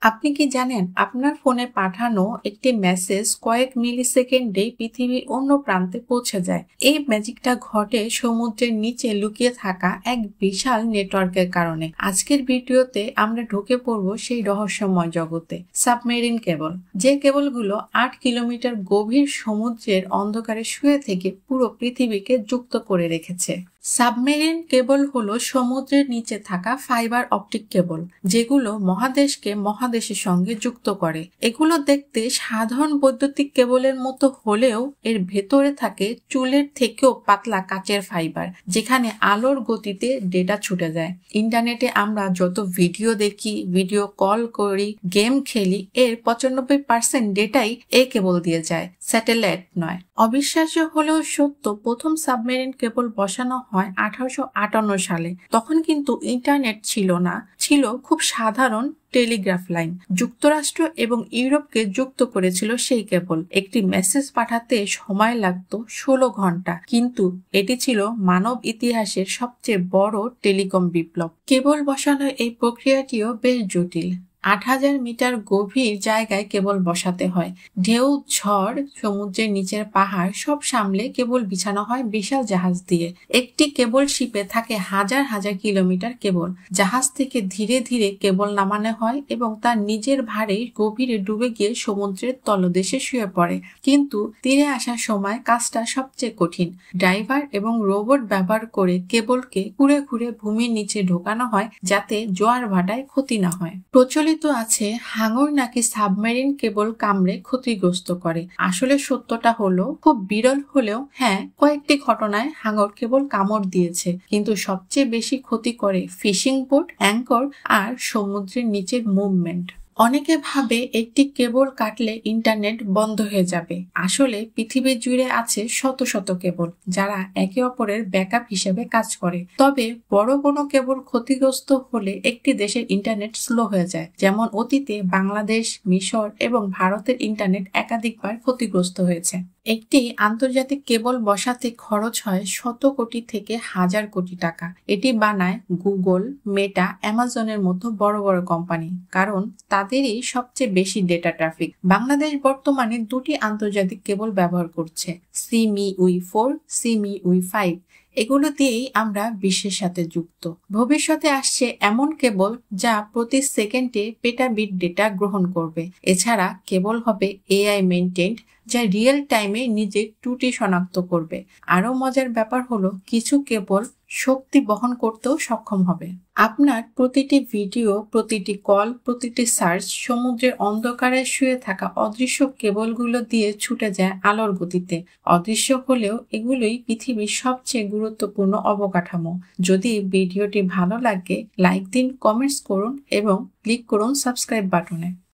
আপনি কি জানেন আপনার ফোনে পাঠানো একটি মেসেজ কয়েক মিলিসেকেন্ডেই পৃথিবীর অন্য প্রান্তে পৌঁছে যায়? এই ম্যাজিকটা ঘটে সমুদ্রের নিচে লুকিয়ে থাকা এক বিশাল নেটওয়ার্কের কারণে। আজকের ভিডিওতে আমরা ঢুকে পড়ব সেই রহস্যময় জগতে। সাবমেরিন কেবল, যে কেবলগুলো 8 কিলোমিটার গভীর সমুদ্রের অন্ধকারে শুয়ে থেকে পুরো পৃথিবীকে যুক্ত করে রেখেছে। সাবমেরিন কেবল হলো সমুদ্রের নিচে থাকা ফাইবার অপটিক কেবল, যেগুলো মহাদেশকে মহাদেশের সঙ্গে যুক্ত করে। এগুলো দেখতে সাধারণ বৈদ্যুতিক কেবলের মতো হলেও এর ভেতরে থাকে চুলের থেকেও পাতলা কাচের ফাইবার, যেখানে আলোর গতিতে ডেটা ছুটে যায়। ইন্টারনেটে আমরা যত ভিডিও দেখি, ভিডিও কল করি, গেম খেলি, এর 95% ডেটাই এই কেবল দিয়ে যায়, স্যাটেলাইট নয়। অবিশ্বাস্য হলেও সত্য, প্রথম সাবমেরিন কেবল বসানো হয় 1858 সালে। তখন কিন্তু ইন্টারনেট ছিল না, ছিল খুব সাধারণ টেলিগ্রাফ লাইন। যুক্তরাষ্ট্র এবং ইউরোপকে যুক্ত করেছিল সেই কেবল। একটি মেসেজ পাঠাতে সময় লাগতো 16 ঘন্টা, কিন্তু এটি ছিল মানব ইতিহাসের সবচেয়ে বড় টেলিকম বিপ্লব। কেবল বসানোর এই প্রক্রিয়াটিও বেশ জটিল। 8000 মিটার গভীর জায়গায় কেবল বসাতে হয়। ঢেউ, ঝড়, সমুদ্রের নিচের পাহাড় সব সামলে কেবল বিছানো হয় বিশাল জাহাজ দিয়ে। একটি কেবল শিপে থাকে হাজার হাজার কিলোমিটার কেবল। জাহাজ থেকে ধীরে ধীরে কেবল নামানো হয় এবং তার নিজের ভারে গভীরে ডুবে গিয়ে সমুদ্রের তলদেশে শুয়ে পড়ে। কিন্তু তীরে আসার সময় কাজটা সবচেয়ে কঠিন। ড্রাইভার এবং রোবট ব্যবহার করে কেবলকে ঘুরে ঘুরে ভূমির নিচে ঢোকানো হয়, যাতে জোয়ার ভাটায় ক্ষতি না হয়। প্রচলিত আছে হাঙর নাকি সাবমেরিন কেবল কামড়ে ক্ষতিগ্রস্ত করে। আসলে সত্যটা হলো খুব বিরল হলেও হ্যাঁ, কয়েকটি ঘটনায় হাঙর কেবল কামড় দিয়েছে, কিন্তু সবচেয়ে বেশি ক্ষতি করে ফিশিং বোট, অ্যাঙ্কর আর সমুদ্রের নিচের মুভমেন্ট। অনেকে ভাবে একটি কেবল কাটলে ইন্টারনেট বন্ধ হয়ে যাবে। আসলে পৃথিবী জুড়ে আছে শত শত কেবল, যারা একে অপরের ব্যাকআপ হিসেবে কাজ করে। তবে বড় কোনো কেবল ক্ষতিগ্রস্ত হলে একটি দেশের ইন্টারনেট স্লো হয়ে যায়। যেমন অতীতে বাংলাদেশ, মিশর এবং ভারতের ইন্টারনেট একাধিকবার ক্ষতিগ্রস্ত হয়েছে। একটি আন্তর্জাতিক কেবল বসাতে খরচ হয় শত কোটি থেকে হাজার কোটি টাকা। এটি বানায় গুগল, মেটা, অ্যামাজনের মতো বড় বড় কোম্পানি, কারণ তাদেরই সবচেয়ে বেশি ডেটা ট্রাফিক। বাংলাদেশ বর্তমানে 2টি আন্তর্জাতিক কেবল ব্যবহার করছে, সিমিউই 4, সিমিউই 5। এগুলো দিয়েই আমরা বিশ্বের সাথে যুক্ত। ভবিষ্যতে আসছে এমন কেবল যা প্রতি সেকেন্ডে পেটাবিট ডেটা গ্রহণ করবে। এছাড়া কেবল হবে এআই মেইনটেইনড, যা রিয়েল টাইমে নিজের ত্রুটি শনাক্ত করবে। আরো মজার ব্যাপার হলো কিছু কেবল শক্তি বহন করতেও সক্ষম হবে। আপনার প্রতিটি ভিডিও, প্রতিটি কল, প্রতিটি সার্চ সমুদ্রের অন্ধকারে শুয়ে থাকা অদৃশ্য কেবলগুলো দিয়ে ছুটে যায় আলোর গতিতে। অদৃশ্য হলেও এগুলোই পৃথিবীর সবচেয়ে গুরুত্বপূর্ণ অবকাঠামো। যদি ভিডিওটি ভালো লাগে, লাইক দিন, কমেন্টস করুন এবং ক্লিক করুন সাবস্ক্রাইব বাটনে।